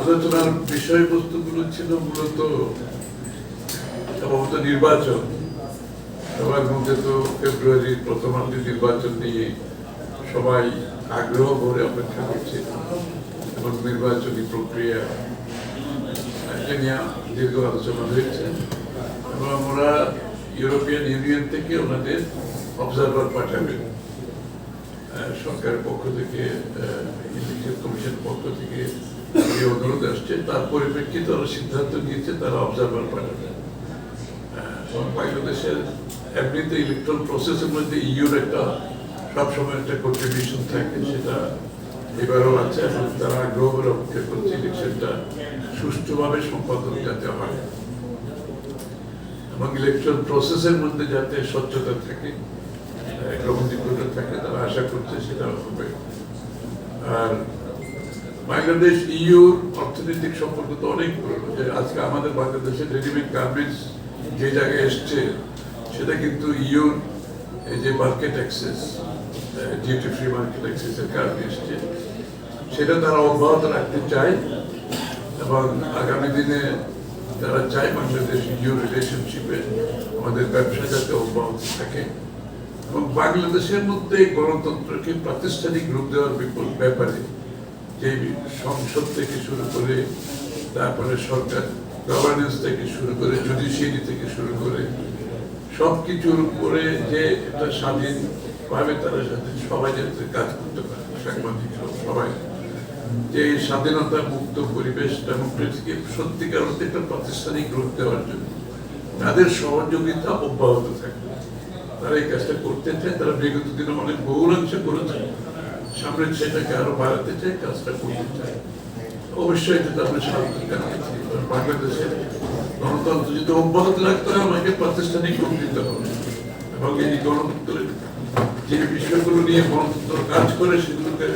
আলোচনার বিষয়বস্তুগুলো ছিল মূলত সম্ভবত নির্বাচন। সবার মধ্যে তো ফেব্রুয়ারির প্রথমার্ধে নির্বাচন নিয়ে সবাই আগ্রহ ভরে অপেক্ষা করছে এবং নির্বাচনী প্রক্রিয়া নিয়ে দীর্ঘ আলোচনা হয়েছে এবং আমরা ইউরোপিয়ান ইউনিয়ন থেকে ওনাদের অবজারভার পাঠাবেন। সরকারের পক্ষ থেকে, ইলেকশন কমিশনের পক্ষ থেকে যে অনুরোধ আসছে তার পরিপ্রেক্ষিতে ওরা সিদ্ধান্ত নিয়েছে তারা অবজারভার পাঠাবে। বাংলাদেশের এমনিতে ইলেকট্রাল প্রসেসের মধ্যে ইউর একটা সবসময় একটা কন্ট্রিবিউশন থাকে, সেটা এবারও আছে এবং তারা আগ্রহ করে অপেক্ষা করছে ইলেকশনটা সুষ্ঠুভাবে সম্পাদন যাতে হয় এবং ইলেকট্রাল প্রসেসের মধ্যে যাতে স্বচ্ছতা থাকে, গ্রহণযোগ্যতা থাকে, তারা আশা করছে সেটা হবে। আর বাংলাদেশ ইউর অর্থনৈতিক সম্পর্ক তো অনেক পুরনো, যে আজকে আমাদের বাংলাদেশের রেডিমেড গার্মেন্টস যে জায়গায় এসছে সেটা কিন্তু ইউর এই যে market access, duty free market অ্যাক্সেসের কারণে এসছে, সেটা তারা অব্যাহত রাখতে চায় এবং আগামী দিনে তারা চায় বাংলাদেশ ইউ রিলেশনশিপে আমাদের ব্যবসা যাতে অব্যাহত থাকে এবং বাংলাদেশের মধ্যে গণতন্ত্রকে প্রাতিষ্ঠানিক রূপ দেওয়ার ব্যাপারে যে সংসদ থেকে শুরু করে, তারপরে সরকার গভর্নেন্স থেকে শুরু করে, জুডিশিয়ারি থেকে শুরু করে সবকিছুর উপরে যে একটা স্বাধীনভাবে তারা সাথে সবাই যাতে কাজ করতে পারে, সাংবাদিক সবাই, যে স্বাধীনতা মুক্ত পরিবেশ ডেমোক্রেসিকে সত্যিকার অর্থে একটা প্রাতিষ্ঠানিক রূপ দেওয়ার জন্য তাদের সহযোগিতা অব্যাহত থাকবে। তারা এই কাজটা করতে চায়, তারা বিগত দিনে অনেক বহুলাংশে করেছে, সামনে সেটাকে আরো বাড়াতে চায়, কাজটা করতে চায়। অবশ্যই এটা আমরা স্বাগত জানাচ্ছি। বাংলাদেশের গণতন্ত্র যদি অব্যাহত রাখতে হয় আমাকে প্রাতিষ্ঠানিক রূপ দিতে হবে এবং এই গণতন্ত্রের যে বিষয়গুলো নিয়ে গণতন্ত্র কাজ করে সেগুলোকে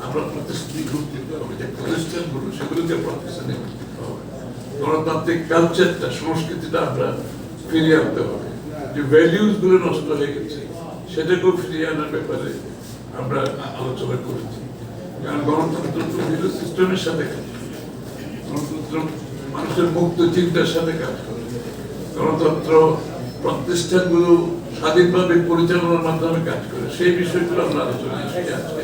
আমরা প্রাতিষ্ঠানিক রূপ দিতে হবে, যে প্রতিষ্ঠানগুলো সেগুলোকে প্রাতিষ্ঠানিক রূপ দিতে হবে। গণতান্ত্রিক কালচারটা, সংস্কৃতিটা আমরা ফিরিয়ে আনতে হবে। যে ভ্যালিউজ গুলো নষ্ট হয়ে গেছে সেটাকেও ফিরিয়ে আনার ব্যাপারে আমরা আলোচনা করেছি। কারণ গণতন্ত্র তো সিস্টেমের সাথে কাজ করে, গণতন্ত্র মানুষের মুক্ত চিন্তার সাথে কাজ করে, গণতন্ত্র প্রতিষ্ঠানগুলো স্বাধীনভাবে পরিচালনার মাধ্যমে কাজ করে। সেই বিষয়গুলো আমরা আলোচনা আজকে